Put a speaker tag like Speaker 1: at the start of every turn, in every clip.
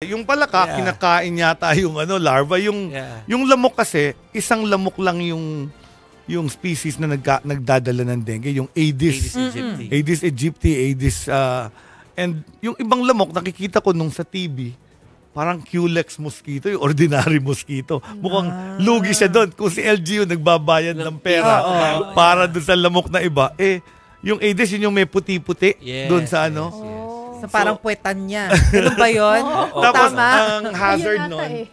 Speaker 1: Yung palaka, kinakain yata yung larva. Yung lamok kasi, isang lamok lang yung species na nagdadala ng dengue, yung Aedes aegypti. Aedes aegypti, and yung ibang lamok, nakikita ko nung sa TV, parang Culex mosquito, yung ordinary mosquito. Mukhang lugi siya doon. Kung si LGU nagbabayad ng pera para doon sa lamok na iba, yung Aedes, yun yung may puti-puti doon sa
Speaker 2: So, parang puwetan niya. Ganun ba yun?
Speaker 1: Tapos,
Speaker 2: Tama?
Speaker 1: ang hazard nun,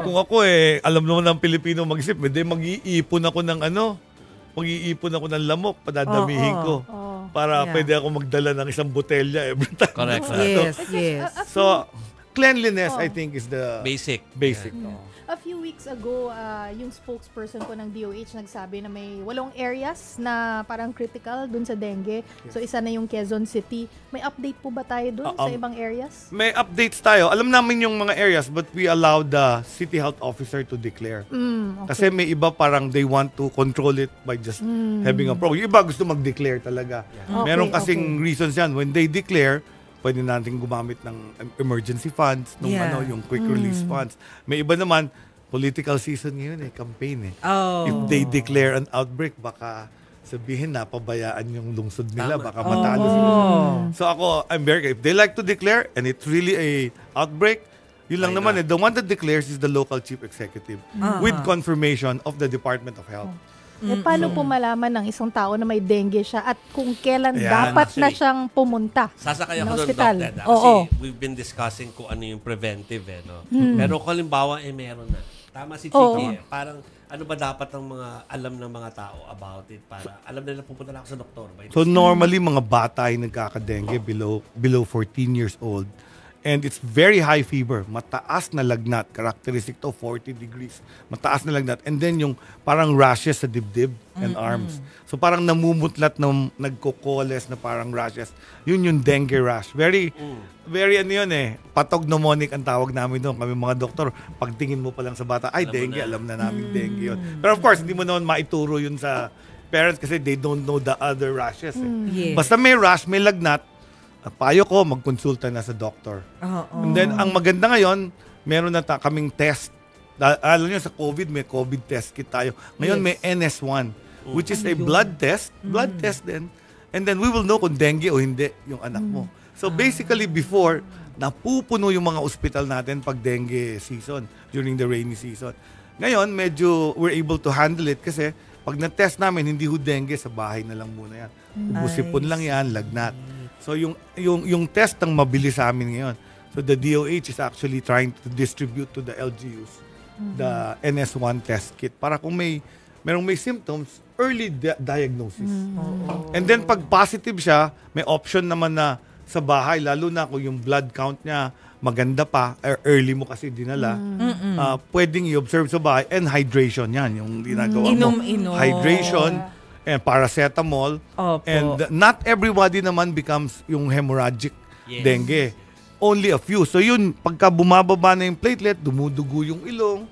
Speaker 1: kung ako alam naman ng Pilipino mag-isip, mag-iipon ako ng mag-iipon ako ng lamok, padadamihin ko. Para pwede ako magdala ng isang botelya every time.
Speaker 3: Correct.
Speaker 2: Yes.
Speaker 1: So, cleanliness, I think, is the
Speaker 3: basic.
Speaker 4: A few weeks ago, yung spokesperson po ng DOH nagsabi na may 8 areas na parang critical dun sa dengue. So, isa na yung Quezon City. May update po ba tayo dun sa ibang areas?
Speaker 1: May updates tayo. Alam namin yung mga areas, but we allow the city health officer to declare. Kasi may iba parang they want to control it by just having a program. Yung iba gusto mag-declare talaga. Meron kasing reasons yan. When they declare, pwede natin gumamit ng emergency funds, yung quick release funds. May iba naman, political season ngayon campaign If they declare an outbreak, baka sabihin na pabayaan yung lungsod nila, baka matalo sila. So ako, if they like to declare and it's really a outbreak, yun lang naman the one that declares is the local chief executive with confirmation of the Department of Health.
Speaker 4: Paano po malaman ng isang tao na may dengue siya at kung kailan dapat na siyang pumunta
Speaker 3: Sasakay ako
Speaker 4: ng
Speaker 3: doon,
Speaker 4: ospital?
Speaker 3: Doc. Kasi we've been discussing kung ano yung preventive. Pero kung halimbawa, meron na. Tama si Chiki. Parang ano ba dapat ang mga alam ng mga tao about it para alam nila pupunta na ako sa doktor.
Speaker 1: So normally, mga bata ay nagkakadengue below 14 years old. And it's very high fever. Mataas na lagnat. Characteristic to 40 degrees. Mataas na lagnat. And then yung parang rashes sa dibdib and arms. So parang namumutlat na nagkokoles na parang rashes. Yun yung dengue rash. Very patog pneumonic ang tawag namin doon. Kami mga doktor, pagtingin mo pa lang sa bata, dengue, alam na namin dengue yun. Pero of course, hindi mo naman maituro yun sa parents kasi they don't know the other rashes. Basta may rash, may lagnat, payo ko, magkonsulta na sa doktor. And then, ang maganda ngayon, meron na kaming test. Alam nyo, sa COVID, may COVID test kit tayo. Ngayon, may NS1, which is a blood test. Blood test din. And then, we will know kung dengue o hindi yung anak mo. So, basically, before, napupuno yung mga ospital natin pag dengue season, during the rainy season. Ngayon, medyo we're able to handle it kasi pag na-test namin, hindi ho dengue, sa bahay na lang muna yan. Ubusipon lang yan, lagnat. So yung test ang mabilis sa amin ngayon. So the DOH is actually trying to distribute to the LGUs the NS1 test kit para kung merong may symptoms, early diagnosis. And then pag positive siya, may option naman na sa bahay, lalo na kung yung blood count niya maganda pa, early mo kasi dinala, pwedeng i-observe sa bahay, and hydration yan, yung ginagawa mo.
Speaker 2: Inom.
Speaker 1: Hydration, and paracetamol. And not everybody naman becomes yung hemorrhagic dengue. Only a few. So yun, pagka bumababa na yung platelet, dumudugo yung ilong,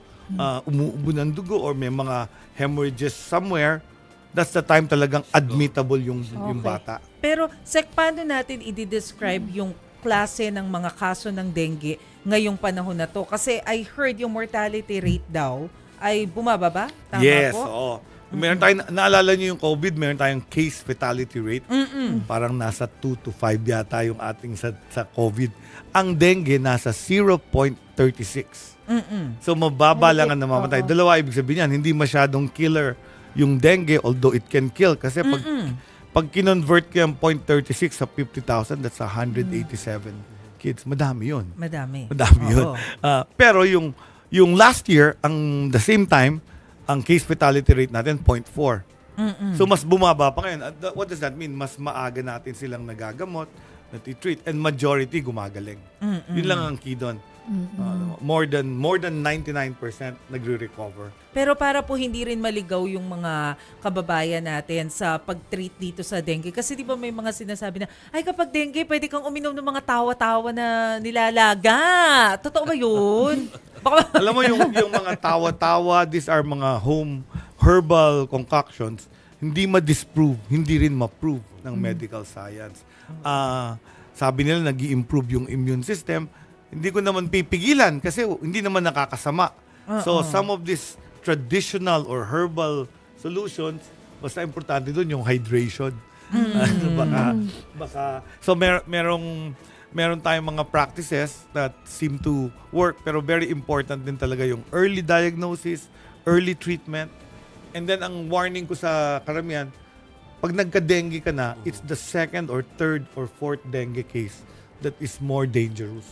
Speaker 1: umuubo ng dugo, or may mga hemorrhages somewhere, that's the time talagang admittable yung bata.
Speaker 2: Pero, paano natin i-describe yung klase ng mga kaso ng dengue ngayong panahon na to? Kasi I heard yung mortality rate daw ay bumababa. Tama po?
Speaker 1: Oo. Meron tayong, naalala niyo yung COVID, meron tayong case fatality rate. Parang nasa 2 to 5 yata yung ating sa COVID. Ang dengue nasa 0.36. So mababa lang ang namamatay. Dalawa ibig sabihin yan, hindi masyadong killer yung dengue, although it can kill. Kasi pag kinonvert ko yung 0.36 sa 50,000, that's 187 kids. Madami yun.
Speaker 2: Madami
Speaker 1: yun. Pero yung last year, the same time, ang case fatality rate natin, 0.4. So, mas bumaba pa ngayon. What does that mean? Mas maaga natin silang nagagamot, natitreat, and majority gumagaling. Yun lang ang key doon. More than 99% nagre-recover.
Speaker 2: Pero para po hindi rin maligaw yung mga kababayan natin sa pag-treat dito sa dengue. Kasi di ba may mga sinasabi na, ay kapag dengue, pwede kang uminom ng mga tawa-tawa na nilalaga. Totoo ba yun?
Speaker 1: Alam mo yung mga tawa-tawa, these are mga home herbal concoctions, hindi ma-disprove, hindi rin ma-prove ng medical science. Sabi nila nag-i-improve yung immune system, hindi ko naman pipigilan kasi hindi naman nakakasama. So some of these traditional or herbal solutions, basta importante doon yung hydration. So meron tayong mga practices that seem to work, pero very important din talaga yung early diagnosis, early treatment. And then ang warning ko sa karamihan, pag nagka-dengue ka na, it's the second or third or fourth dengue case that is more dangerous.